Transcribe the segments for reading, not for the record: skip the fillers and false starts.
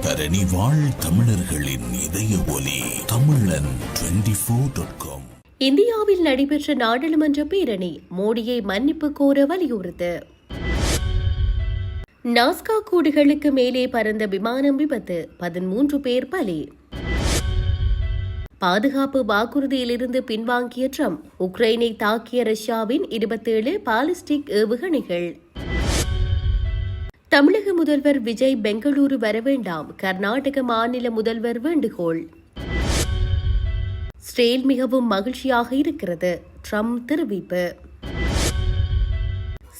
தரணி வாழ் தமிழர்களின் இதய ஒலி தமிழன் 24.com. இந்தியாவில் நடைபெற்ற நாடாளுமன்ற பேரணி, மோடியை மன்னிப்பு கோர வலியுறுத்து. நாஸ்கா கூடுகளுக்கு மேலே பறந்த விமானம் விபத்து, 13 பேர் பலி. பாதுகாப்பு வாக்குறுதியிலிருந்து பின்வாங்கிய ட்ரம்ப், உக்ரைனை தாக்கிய ரஷ்யாவின் 27 பாலிஸ்டிக் ஏவுகணைகள். தமிழக முதல்வர் விஜய் பெங்களூரு வர வேண்டாம், கர்நாடக மாநில முதல்வர் வேண்டுகோள். இஸ்ரேல் மிகவும் மகிழ்ச்சியாக இருக்கிறது, ட்ரம்ப் தெரிவிப்பு.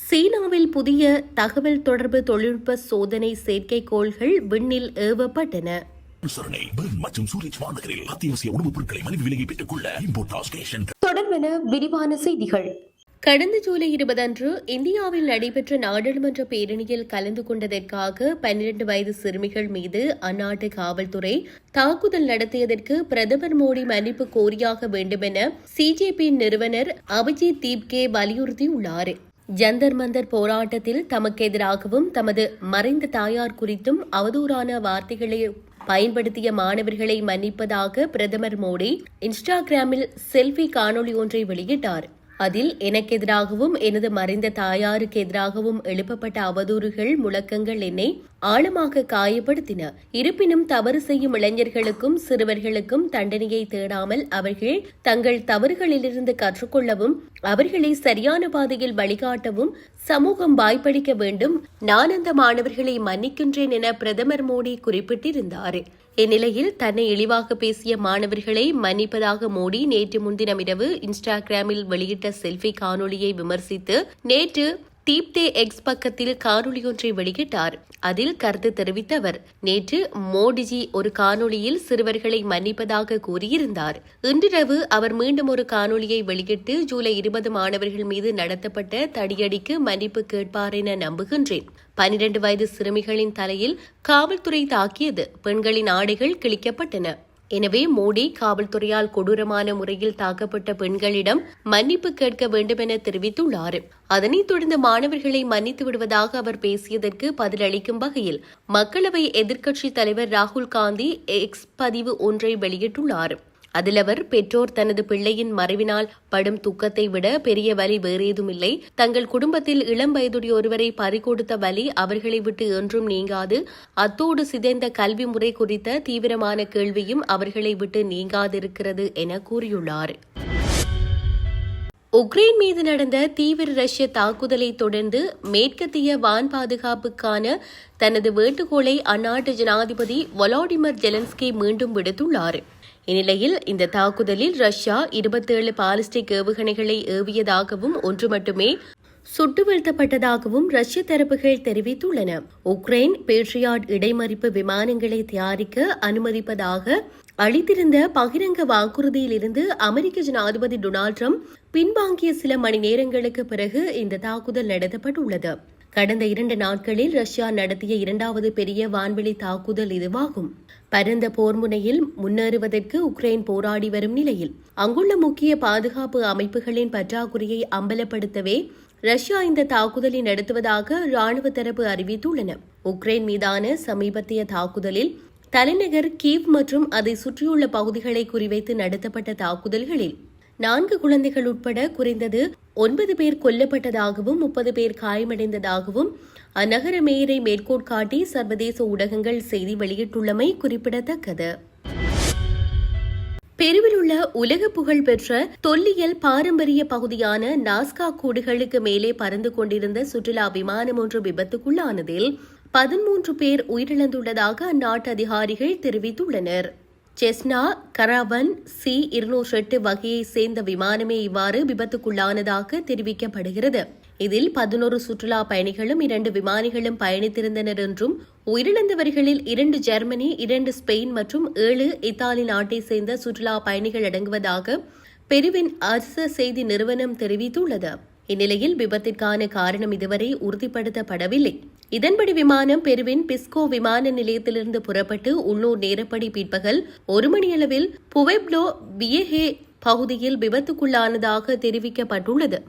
சீனாவில் புதிய தகவல் தொடர்பு தொழில்நுட்ப சோதனை செயற்கைக்கோள்கள் விண்ணில் ஏவப்பட்டன. தொடர்பென விரிவான செய்திகள். கடந்த ஜூலை 20 அன்று இந்தியாவில் நடைபெற்ற நாடாளுமன்ற பேரணியில் கலந்து கொண்டதற்காக 12 வயது சிறுமிகள் மீது அந்நாட்டு காவல்துறை தாக்குதல் நடத்தியதற்கு பிரதமர் மோடி மன்னிப்பு கோரியாக வேண்டுமென சிஜேபி நிறுவனர் அபிஜித் தீப்கே வலியுறுத்தியுள்ளார். ஜந்தர் மந்தர் போராட்டத்தில் தமக்கு எதிராகவும் தமது மறைந்த தாயார் குறித்தும் அவதூறான வார்த்தைகளை பயன்படுத்திய மாணவர்களை மன்னிப்பதாக பிரதமர் மோடி இன்ஸ்டாகிராமில் செல்ஃபி காணொலி ஒன்றை வெளியிட்டார். அதில் எனக்கு எதிராகவும் எனது மறைந்த தாயாருக்கு எதிராகவும் எழுப்பப்பட்ட அவதூறுகள் முழக்கங்கள் என்னை ஆழமாக காயப்படுத்தின. இருப்பினும் தவறு செய்யும் இளைஞர்களுக்கும் சிறுவர்களுக்கும் தண்டனையை தேடாமல் அவர்கள் தங்கள் தவறுகளிலிருந்து கற்றுக்கொள்ளவும் அவர்களை சரியான பாதையில் வழிகாட்டவும் சமூகம் வாய்ப்பளிக்க வேண்டும். நான் அந்த மாணவர்களை மன்னிக்கின்றேன் என பிரதமர் மோடி குறிப்பிட்டிருந்தார். இந்நிலையில் தன்னை இழிவாக பேசிய மாணவர்களை மன்னிப்பதாக மோடி நேற்று முன்தினம் இரவு இன்ஸ்டாகிராமில் வெளியிட்ட செல்ஃபி காணொலியை விமர்சித்து நேற்று தீப்தே எக்ஸ் பக்கத்தில் காணொலியொன்றை வெளியிட்டார். அதில் கருத்து தெரிவித்த அவர், நேற்று மோடிஜி ஒரு காணொலியில் சிறுவர்களை மன்னிப்பதாக கூறியிருந்தார். இன்றிரவு அவர் மீண்டும் ஒரு காணொலியை வெளியிட்டு ஜூலை 20 மாணவர்கள் மீது நடத்தப்பட்ட தடியடிக்கு மன்னிப்பு கேட்பார் என நம்புகின்றேன். 12 வயது சிறுமிகளின் தலையில் காவல்துறை தாக்கியது, பெண்களின் ஆடைகள் கிழிக்கப்பட்டன. எனவே மோடி காவல்துறையால் கொடூரமான முறையில் தாக்கப்பட்ட பெண்களிடம் மன்னிப்பு கேட்க வேண்டும் என தெரிவித்துள்ளார். அதனைத் தொடர்ந்து மாணவர்களை மன்னித்து விடுவதாக அவர் பேசியதற்கு பதிலளிக்கும் வகையில் மக்களவை எதிர்க்கட்சித் தலைவர் ராகுல் காந்தி எக்ஸ் பதிவு ஒன்றை வெளியிட்டுள்ளார். அதில் அவர், பெற்றோர் தனது பிள்ளையின் மறைவினால் படும் துக்கத்தை விட பெரிய வலி வேறேதுமில்லை. தங்கள் குடும்பத்தில் இளம் வயதுடைய ஒருவரை பறிகொடுத்த வலி அவர்களை விட்டு என்றும் நீங்காது. அத்தோடு சிதைந்த கல்வி முறை குறித்த தீவிரமான கேள்வியும் அவர்களை விட்டு நீங்காதிருக்கிறது என கூறியுள்ளார். உக்ரைன் மீது நடந்த தீவிர ரஷ்ய தாக்குதலை தொடர்ந்து மேற்கத்திய வான் பாதுகாப்புக்கான தனது வேண்டுகோளை அந்நாட்டு ஜனாதிபதி வொலோடிமிர் ஜெலன்ஸ்கி மீண்டும் விடுத்துள்ளார். இந்நிலையில் இந்த தாக்குதலில் ரஷ்யா 27 பாலிஸ்டிக் ஏவுகணைகளை ஏவியதாகவும் ஒன்று மட்டுமே சுட்டு வீழ்த்தப்பட்டதாகவும் ரஷ்ய தரப்புகள் தெரிவித்துள்ளன. உக்ரைன் பேட்ரியாட் இடைமறிப்பு விமானங்களை தயாரிக்க அனுமதிப்பதாக அளித்திருந்த பகிரங்க வாக்குறுதியிலிருந்து அமெரிக்க ஜனாதிபதி டொனால்டு டிரம்ப் பின்வாங்கிய சில மணி நேரங்களுக்கு பிறகு இந்த தாக்குதல் நடத்தப்பட்டுள்ளது. கடந்த 2 நாட்களில் ரஷ்யா நடத்திய 2வது பெரிய வான்வெளி தாக்குதல் இதுவாகும். பரந்த போர் முனையில் முன்னேறுவதற்கு உக்ரைன் போராடி வரும் நிலையில் அங்குள்ள முக்கிய பாதுகாப்பு அமைப்புகளின் பற்றாக்குறையை அம்பலப்படுத்தவே ரஷ்யா இந்த தாக்குதலை நடத்துவதாக ராணுவ தரப்பு அறிவித்துள்ளன. உக்ரைன் மீதான சமீபத்திய தாக்குதலில் தலைநகர் கீவ் மற்றும் அதை சுற்றியுள்ள பகுதிகளை குறிவைத்து நடத்தப்பட்ட தாக்குதல்களில் 4 குழந்தைகள் உட்பட குறைந்தது 9 பேர் கொல்லப்பட்டதாகவும் 30 பேர் காயமடைந்ததாகவும் அந்நகர மேயரை மேற்கோள்காட்டி சர்வதேச ஊடகங்கள் செய்தி வெளியிட்டுள்ளமை குறிப்பிடத்தக்கது. பெருவில் உள்ள உலக புகழ் பெற்ற தொல்லியல் பாரம்பரிய பகுதியான நாஸ்கா கூடுகளுக்கு மேலே பறந்து கொண்டிருந்த சுற்றுலா விமானம் ஒன்று விபத்துக்குள்ளானதில் 13 பேர் உயிரிழந்துள்ளதாக அந்நாட்டு அதிகாரிகள் தெரிவித்துள்ளனர். செஸ்னா கராவன் C-208 வகையை சேர்ந்த விமானமே இவ்வாறு விபத்துக்குள்ளானதாக தெரிவிக்கப்படுகிறது. இதில் 11 சுற்றுலா பயணிகளும் 2 விமானிகளும் பயணித்திருந்தனர் என்றும் உயிரிழந்தவர்களில் 2 ஜெர்மனி, 2 ஸ்பெயின் மற்றும் 7 இத்தாலி நாட்டை சேர்ந்த சுற்றுலா பயணிகள் அடங்குவதாக பெருவின் அரசு செய்தி நிறுவனம் தெரிவித்துள்ளது. இந்நிலையில் விபத்திற்கான காரணம் இதுவரை உறுதிப்படுத்தப்படவில்லை. இதன்படி விமானம் பெருவின் பிஸ்கோ விமான நிலையத்திலிருந்து புறப்பட்டு உள்ளூர் நேரப்படி பிற்பகல் 1 மணியளவில் புவெப்லோ வியஹே பகுதியில் விபத்துக்குள்ளானதாக தெரிவிக்கப்பட்டுள்ளது.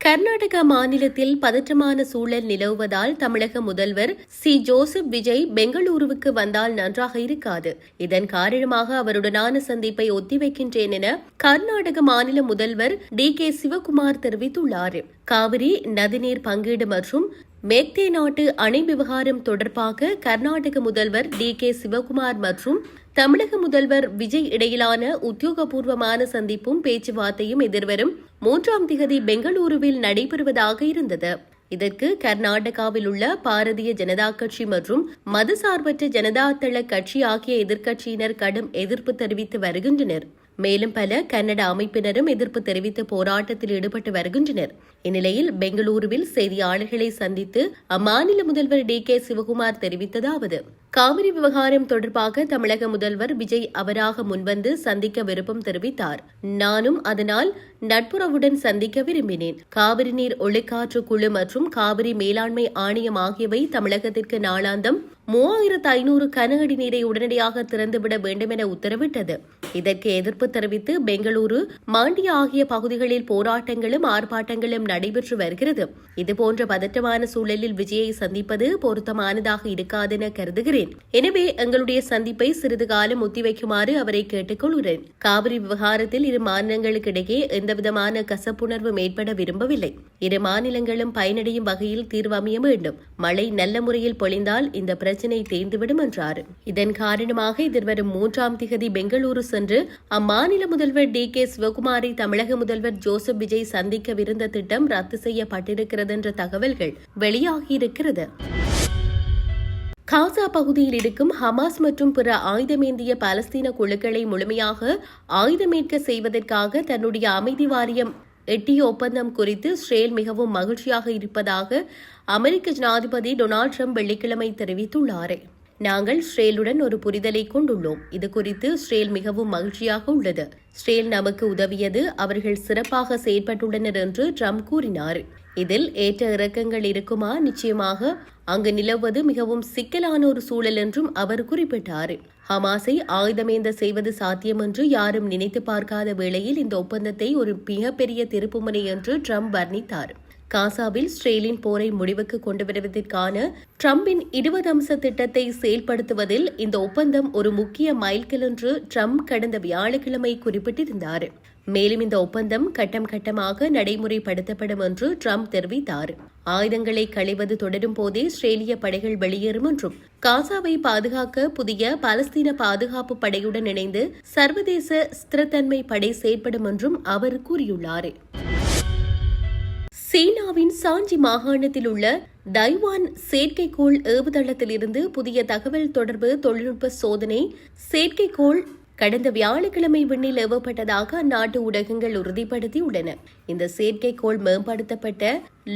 கர்நாடக மாநிலத்தில் பதற்றமான சூழல் நிலவுவதால் தமிழக முதல்வர் சி ஜோசப் விஜய் பெங்களூருவுக்கு வந்தால் நன்றாக இருக்காது. இதன் காரணமாக அவருடனான சந்திப்பை ஒத்திவைக்கின்றேன் என கர்நாடக மாநில முதல்வர் DK சிவகுமார் தெரிவித்துள்ளார். காவிரி நதிநீர் பங்கீடு மற்றும் மேக்தே நாட்டு அணை விவகாரம் தொடர்பாக கர்நாடக முதல்வர் DK சிவகுமார் மற்றும் தமிழக முதல்வர் விஜய் இடையிலான உத்தியோகபூர்வமான சந்திப்பும் பேச்சுவார்த்தையும் எதிர்வரும் 3ஆம் தேதி பெங்களூருவில் நடைபெறுவதாக இருந்தது. இதற்கு கர்நாடகாவில் உள்ள பாரதிய ஜனதா கட்சி மற்றும் மதசார்பற்ற ஜனதாதள கட்சி ஆகிய எதிர்க்கட்சியினர் கடும் எதிர்ப்பு தெரிவித்து வருகின்றனர். மேலும் பல கன்னட அமைப்பினரும் எதிர்ப்பு தெரிவித்து போராட்டத்தில் ஈடுபட்டு வருகின்றனர். இந்நிலையில் பெங்களூருவில் செய்தியாளர்களை சந்தித்து அம்மாநில முதல்வர் DK சிவகுமார் தெரிவித்ததாவது: காவிரி விவகாரம் தொடர்பாக தமிழக முதல்வர் விஜய் அவராக முன்வந்து சந்திக்க விருப்பம் தெரிவித்தார். நானும் அதனால் நட்புறவுடன் சந்திக்க விரும்பினேன். காவிரி நீர் ஒழுக்காற்று குழு மற்றும் காவிரி மேலாண்மை ஆணையம் ஆகியவை தமிழகத்திற்கு நாளாந்தம் 3500 கன அடி நீரை உடனடியாக திறந்துவிட வேண்டும் என உத்தரவிட்டது. இதற்கு எதிர்ப்பு தெரிவித்து பெங்களூரு, மாண்டியா ஆகிய பகுதிகளில் போராட்டங்களும் ஆர்ப்பாட்டங்களும் நடைபெற்று வருகிறது. இதுபோன்ற பதற்றமான சூழலில் விஜயை சந்திப்பது பொருத்தமானதாக இருக்காது என கருதுகிறேன். எனவே எங்களுடைய சந்திப்பை சிறிது காலம் ஒத்திவைக்குமாறு அவரை கேட்டுக் கொள்கிறேன். காவிரி விவகாரத்தில் இரு மாநிலங்களுக்கிடையே எந்தவிதமான கசப்புணர்வும் ஏற்பட விரும்பவில்லை. இரு மாநிலங்களும் பயனடையும் வகையில் தீர்வு அமைய வேண்டும். மழை நல்ல முறையில் பொழிந்தால் இந்த பிரச்சனை தீர்ந்துவிடும் என்றார். இதன் காரணமாக எதிர்வரும் 3ஆம் தேதி பெங்களூரு சென்று அம்மாநில முதல்வர் DK சிவகுமாரை தமிழக முதல்வர் ஜோசப் விஜய் சந்திக்கவிருந்த திட்டம் ரத்து செய்யப்பட்டிருக்கிறது என்ற தகவல்கள் வெளியாகியிருக்கிறது. காசா பகுதியில் இருக்கும் ஹமாஸ் மற்றும் பிற ஆயுதமேந்திய பாலஸ்தீன குழுக்களை முழுமையாக ஆயுதமேற்க செய்வதற்காக தன்னுடைய அமைதி வாரியம் எட்டிய ஒப்பந்தம் குறித்து இஸ்ரேல் மிகவும் மகிழ்ச்சியாக இருப்பதாக அமெரிக்க ஜனாதிபதி டொனால்டு ட்ரம்ப் வெள்ளிக்கிழமை தெரிவித்துள்ளார். நாங்கள் இஸ்ரேலுடன் ஒரு புரிதலை கொண்டுள்ளோம். இது குறித்து இஸ்ரேல் மிகவும் மகிழ்ச்சியாக உள்ளது. இஸ்ரேல் நமக்கு உதவியது. அவர்கள் சிறப்பாக செயற்பட்டுள்ளனர் என்று ட்ரம்ப் கூறினார். இதில் ஏற்ற இறக்கங்கள் இருக்குமா? நிச்சயமாக அங்கு நிலவுவது மிகவும் சிக்கலான ஒரு சூழல் என்றும் அவர் குறிப்பிட்டார். ஹமாஸை ஆயுதமேந்த செய்வது சாத்தியம் என்று யாரும் நினைத்து பார்க்காத வேளையில் இந்த ஒப்பந்தத்தை ஒரு மிகப்பெரிய திருப்புமுனை என்று ட்ரம்ப் வர்ணித்தார். காசாவில் இஸ்ரேலின் போரை முடிவுக்கு கொண்டு வருவதற்கான ட்ரம்பின் 20 அம்ச திட்டத்தை செயல்படுத்துவதில் இந்த ஒப்பந்தம் ஒரு முக்கிய மைல்கல் என்று ட்ரம்ப் கடந்த வியாழக்கிழமை குறிப்பிட்டிருந்தார். மேலும் இந்த ஒப்பந்தம் கட்டம் கட்டமாக நடைமுறைப்படுத்தப்படும் என்று ட்ரம்ப் தெரிவித்தார். ஆயுதங்களை களைவது தொடரும் போதே இஸ்ரேலிய படைகள் வெளியேறும் என்றும் காசாவை பாதுகாக்க புதிய பாலஸ்தீன பாதுகாப்பு படையுடன் இணைந்து சர்வதேச ஸ்திரத்தன்மை படை செயற்படும் என்றும் அவர் கூறியுள்ளார். சீனாவின் சாஞ்சி மாகாணத்தில் உள்ள தைவான் செயற்கைக்கோள் ஏவுதளத்திலிருந்து புதிய தகவல் தொடர்பு தொழில்நுட்ப சோதனை செயற்கைக்கோள் கடந்த வியாழக்கிழமை விண்ணில் ஏவப்பட்டதாக அந்நாட்டு ஊடகங்கள் உறுதிப்படுத்தியுள்ளன. இந்த செயற்கைக்கோள் மேம்படுத்தப்பட்ட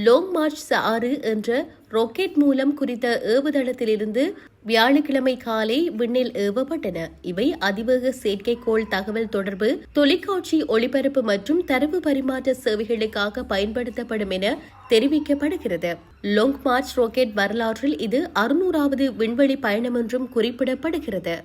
லாங் மார்ச் 6 என்ற ராக்கெட் மூலம் குறித்த ஏவுதளத்திலிருந்து வியாழக்கிழமை காலை விண்ணில் ஏவப்பட்டன. இவை அதிவேக செயற்கைக்கோள் தகவல் தொடர்பு, தொலைக்காட்சி ஒளிபரப்பு மற்றும் தரவு பரிமாற்ற சேவைகளுக்காக பயன்படுத்தப்படும் என தெரிவிக்கப்படுகிறது. லாங் மார்ச் ராக்கெட் வரலாற்றில் இது 600வது விண்வெளி பயணம் என்றும் குறிப்பிடப்படுகிறது.